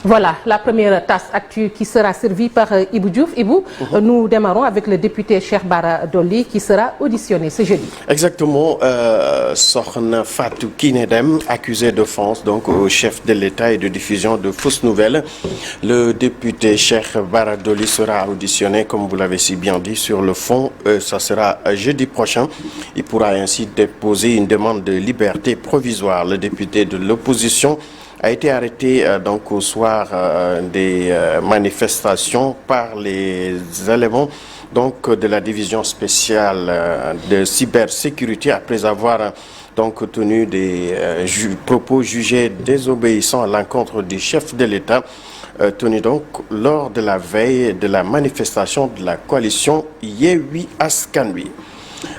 Voilà, la première tasse actu qui sera servie par Ibou Diouf. Ibou, nous démarrons avec le député Cheikh Bara Dolly qui sera auditionné ce jeudi. Exactement, Sokhna Fatou Kiné Dème, accusé d'offense donc au chef de l'État et de diffusion de fausses nouvelles. Le député Cheikh Bara Dolly sera auditionné, comme vous l'avez si bien dit, sur le fond. Ça sera jeudi prochain. Il pourra ainsi déposer une demande de liberté provisoire. Le député de l'opposition a été arrêté donc au soir des manifestations par les éléments donc de la division spéciale de cybersécurité après avoir donc tenu des propos jugés désobéissants à l'encontre du chef de l'État tenu donc lors de la veille de la manifestation de la coalition Yewwi Askan Wi.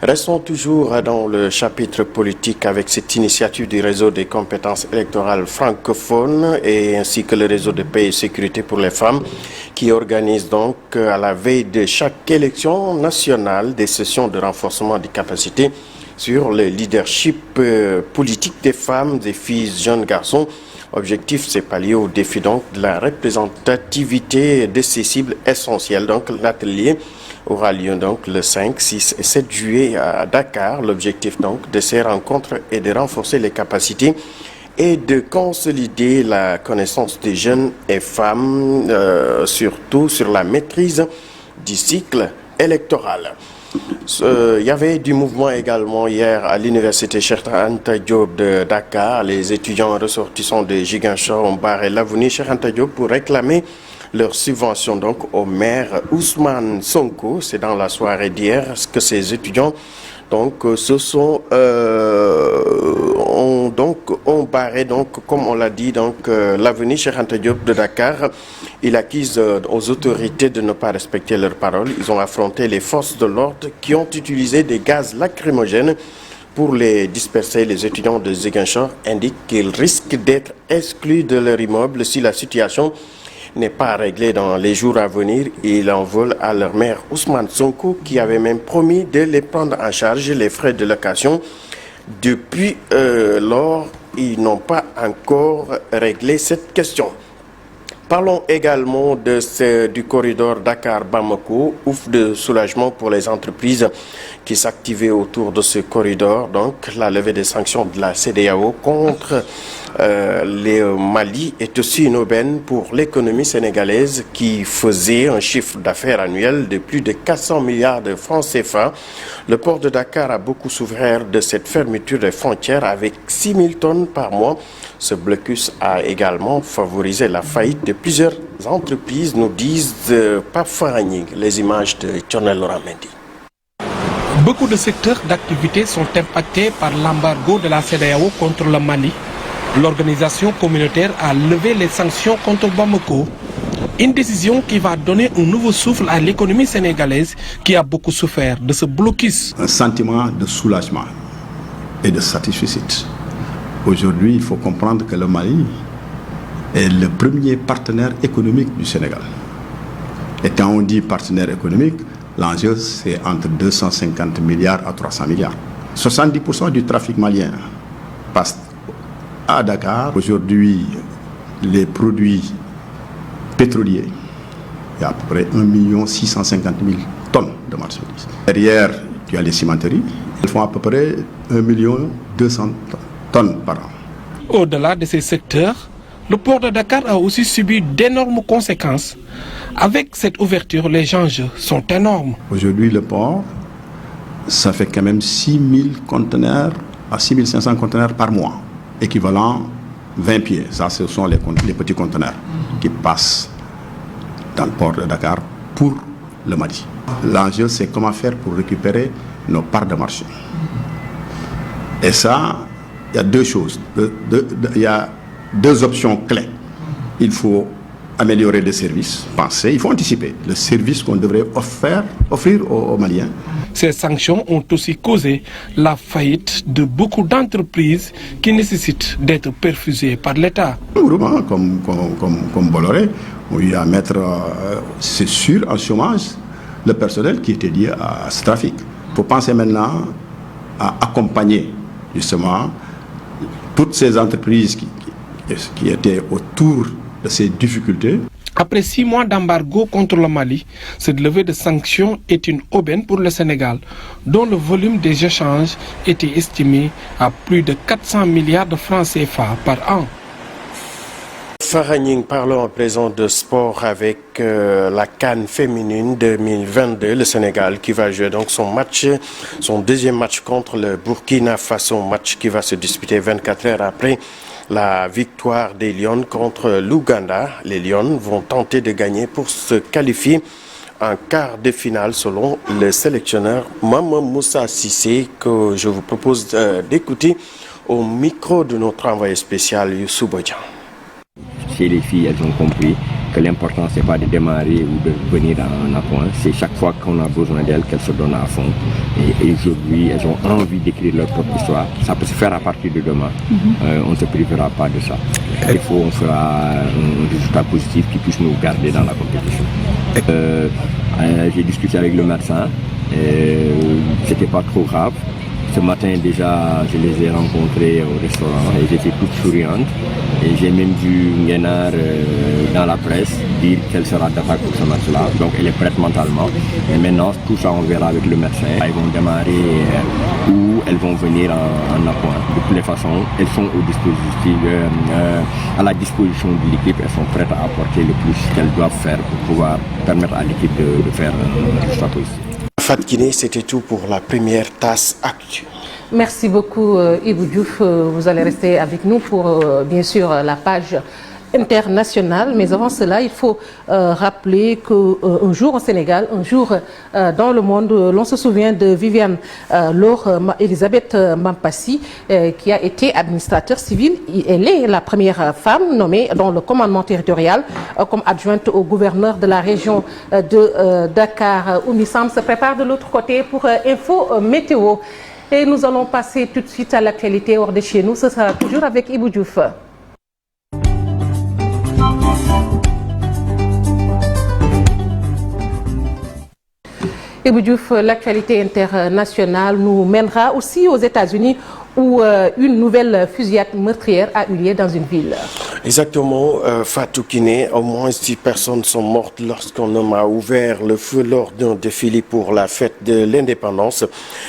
Restons toujours dans le chapitre politique avec cette initiative du réseau des compétences électorales francophones et ainsi que le réseau de paix et sécurité pour les femmes qui organise donc à la veille de chaque élection nationale des sessions de renforcement des capacités sur le leadership politique des femmes, des filles, jeunes garçons. Objectif, c'est pallier au défi donc de la représentativité de ces cibles essentielles. Donc l'atelier aura lieu donc le 5, 6 et 7 juillet à Dakar. L'objectif donc de ces rencontres est de renforcer les capacités et de consolider la connaissance des jeunes et femmes, surtout sur la maîtrise du cycle électoral. Il y avait du mouvement également hier à l'université Cheikh Anta Diop de Dakar. Les étudiants ressortissants de Ziguinchor ont barré l'avenue Cheikh Anta Diop pour réclamer leur subvention donc au maire Ousmane Sonko. C'est dans la soirée d'hier que ces étudiants donc ont barré donc comme on l'a dit donc l'avenue Cheikh Anta Diop de Dakar. Il accuse aux autorités de ne pas respecter leurs paroles. Ils ont affronté les forces de l'ordre qui ont utilisé des gaz lacrymogènes pour les disperser. Les étudiants de Ziguinchor indiquent qu'ils risquent d'être exclus de leur immeuble si la situation n'est pas réglée dans les jours à venir. Ils en veulent à leur maire Ousmane Sonko qui avait même promis de les prendre en charge les frais de location. Depuis lors, ils n'ont pas encore réglé cette question. Parlons également du corridor Dakar-Bamako, ouf de soulagement pour les entreprises qui s'activaient autour de ce corridor. Donc la levée des sanctions de la CEDEAO contre le Mali est aussi une aubaine pour l'économie sénégalaise qui faisait un chiffre d'affaires annuel de plus de 400 milliards de francs CFA. Le port de Dakar a beaucoup souffert de cette fermeture des frontières avec 6 000 tonnes par mois. Ce blocus a également favorisé la faillite de plusieurs entreprises, nous disent Pape Faragning. Les images de Thionel Laurent Mendy. Beaucoup de secteurs d'activité sont impactés par l'embargo de la CEDEAO contre le Mali. L'organisation communautaire a levé les sanctions contre Bamako. Une décision qui va donner un nouveau souffle à l'économie sénégalaise qui a beaucoup souffert de ce blocus. Un sentiment de soulagement et de satisfaction. Aujourd'hui, il faut comprendre que le Mali est le premier partenaire économique du Sénégal. Et quand on dit partenaire économique, l'enjeu c'est entre 250 milliards à 300 milliards. 70% du trafic malien passe à Dakar. Aujourd'hui, les produits pétroliers, il y a à peu près 1 650 000 tonnes de marchandises. Derrière, tu as les cimenteries. Elles font à peu près 1 200 000 tonnes par an. Au-delà de ces secteurs, le port de Dakar a aussi subi d'énormes conséquences. Avec cette ouverture, les enjeux sont énormes. Aujourd'hui, le port, ça fait quand même 6 000 conteneurs à 6 500 conteneurs par mois, équivalent 20 pieds. Ça, ce sont les petits conteneurs qui passent dans le port de Dakar pour le Mali. L'enjeu, c'est comment faire pour récupérer nos parts de marché. Et ça, il y a deux choses. Il y a deux options clés. Il faut améliorer les services, penser, il faut anticiper le service qu'on devrait offrir aux Maliens. Ces sanctions ont aussi causé la faillite de beaucoup d'entreprises qui nécessitent d'être perfusées par l'État. Comme Bolloré, on lui a mettre, c'est sûr, en chômage, le personnel qui était lié à ce trafic. Il faut penser maintenant à accompagner justement toutes ces entreprises qui étaient autour de ces difficultés. Après 6 mois d'embargo contre le Mali, cette levée de sanctions est une aubaine pour le Sénégal, dont le volume des échanges était estimé à plus de 400 milliards de francs CFA par an. Faragning, parlons à présent de sport avec la CAN féminine 2022. Le Sénégal qui va jouer donc son deuxième match contre le Burkina Faso, match qui va se disputer 24 heures après la victoire des Lions contre l'Ouganda. Les Lions vont tenter de gagner pour se qualifier en quart de finale selon le sélectionneur Mama Moussa Cissé, que je vous propose d'écouter au micro de notre envoyé spécial Youssou Bodian. Chez les filles, elles ont compris que l'important, c'est pas de démarrer ou de venir en appoint. C'est chaque fois qu'on a besoin d'elles qu'elles se donnent à fond. Et aujourd'hui, elles ont envie d'écrire leur propre histoire. Ça peut se faire à partir de demain. On ne se privera pas de ça. Il faut on fera un résultat positif qui puisse nous garder dans la compétition. J'ai discuté avec le médecin. C'était pas trop grave. Ce matin déjà, je les ai rencontrés au restaurant et j'étais toute souriante. Et j'ai même vu Nguenar dans la presse dire qu'elle sera d'attaque pour ce match-là. Donc elle est prête mentalement. Et maintenant, tout ça, on verra avec le médecin. Elles vont démarrer ou elles vont venir en appoint. De toutes les façons, elles sont à la disposition de l'équipe. Elles sont prêtes à apporter le plus qu'elles doivent faire pour pouvoir permettre à l'équipe de faire un résultat positif. Fatou Kiné, c'était tout pour la première tasse Actu. Merci beaucoup Ibou Diouf. Vous allez rester avec nous pour bien sûr la page internationale. Mais avant cela, il faut rappeler qu'un jour au Sénégal, un jour dans le monde, l'on se souvient de Viviane Laure Elisabeth Mampassi qui a été administrateur civil. Elle est la première femme nommée dans le commandement territorial comme adjointe au gouverneur de la région de Dakar. Oumi Sam se prépare de l'autre côté pour Info Météo. Et nous allons passer tout de suite à l'actualité hors de chez nous. Ce sera toujours avec Ibou Diouf. Ibou Diouf, l'actualité internationale nous mènera aussi aux États-Unis où une nouvelle fusillade meurtrière a eu lieu dans une ville. Exactement, Fatou Kiné, au moins 10 personnes sont mortes lorsqu'un homme a ouvert le feu lors d'un défilé pour la fête de l'indépendance.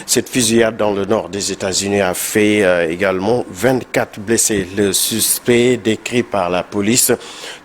Cette fusillade dans le nord des États-Unis a fait également 24 blessés. Le suspect décrit par la police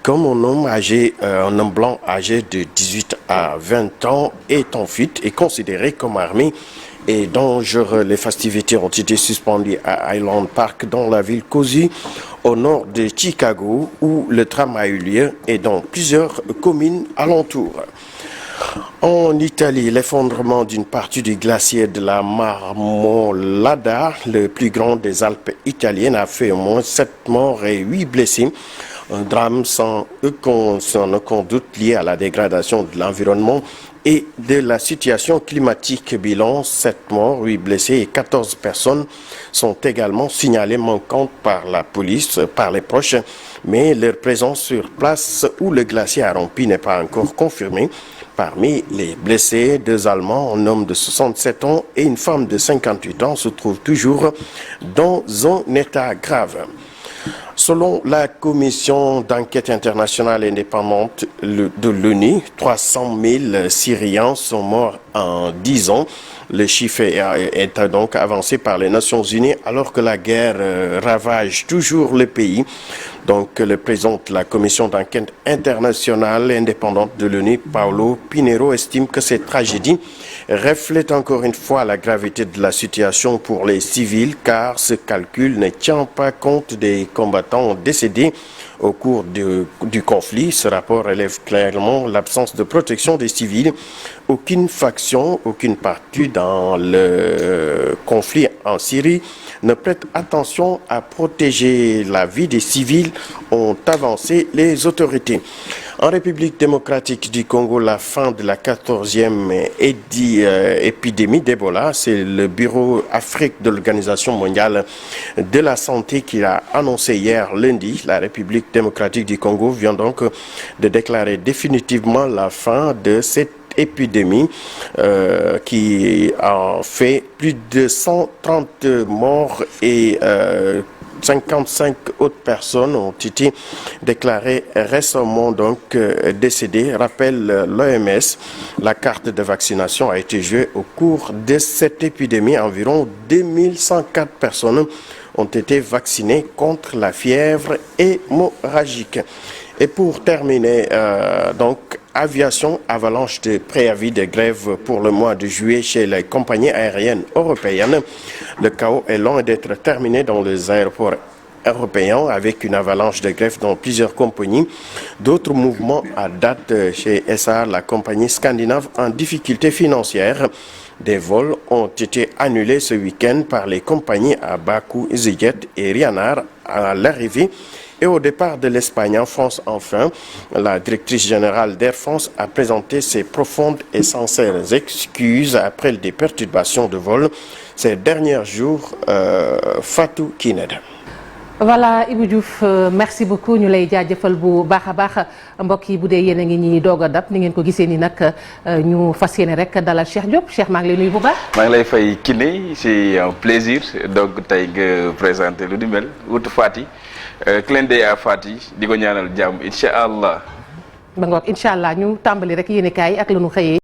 comme un homme blanc âgé de 18 à 20 ans est en fuite et considéré comme armé et dangereux. Les festivités ont été suspendues à Highland Park dans la ville Cozy au nord de Chicago où le drame a eu lieu et dans plusieurs communes alentours. En Italie, l'effondrement d'une partie du glacier de la Marmolada, le plus grand des Alpes italiennes, a fait au moins 7 morts et 8 blessés. Un drame sans aucun doute lié à la dégradation de l'environnement et de la situation climatique. Bilan, 7 morts, 8 blessés et 14 personnes sont également signalées manquantes par la police, par les proches, mais leur présence sur place où le glacier a rompu n'est pas encore confirmée. Parmi les blessés, 2 Allemands, un homme de 67 ans et une femme de 58 ans se trouvent toujours dans un état grave. Selon la commission d'enquête internationale indépendante de l'ONU, 300 000 Syriens sont morts en 10 ans. Le chiffre est donc avancé par les Nations Unies alors que la guerre ravage toujours le pays. Donc le président de la commission d'enquête internationale indépendante de l'ONU, Paolo Pinheiro, estime que cette tragédie reflète encore une fois la gravité de la situation pour les civils car ce calcul ne tient pas compte des combattants décédés au cours du conflit. Ce rapport relève clairement l'absence de protection des civils. Aucune faction, aucune partie dans le conflit en Syrie ne prête attention à protéger la vie des civils, ont avancé les autorités. En République démocratique du Congo, la fin de la 14e épidémie d'Ebola, c'est le Bureau Afrique de l'Organisation mondiale de la santé qui l'a annoncé hier lundi. La République démocratique du Congo vient donc de déclarer définitivement la fin de cette épidémie qui a fait plus de 130 morts et 55 autres personnes ont été déclarées récemment donc décédées. Rappelle l'OMS, la carte de vaccination a été jouée au cours de cette épidémie. Environ 2104 personnes ont été vaccinées contre la fièvre hémorragique. Et pour terminer, donc, aviation, avalanche de préavis de grève pour le mois de juillet chez les compagnies aériennes européennes. Le chaos est loin d'être terminé dans les aéroports européens avec une avalanche de grève dans plusieurs compagnies. D'autres mouvements à date chez SAR, la compagnie scandinave en difficulté financière. Des vols ont été annulés ce week-end par les compagnies à Bakou, EasyJet et Ryanair à l'arrivée et au départ de l'Espagne. En France, enfin, la directrice générale d'Air France a présenté ses profondes et sincères excuses après des perturbations de vol ces derniers jours. Fatou Kinédem. Voilà Ibou Diouf merci beaucoup ñu lay jaajëfal bu baax a baax mbokk yi bu dee yéen a ngi ñuy doog a dab ni ngeen ko gisee ni nag ñu fas yéene rek dalal Cheikh Diop Cheikh maa ngi lay nuyu bu baax. maa ngi lay fay Kiné c'est un plaisir donc tey nga présenté lu di mel wutu Fati clin d'œil à Fati di ko ñaanal jàmm incha allah. ba ngoog incha allah ñu tàmbali rek yéen kaay ak la ñu xëyee.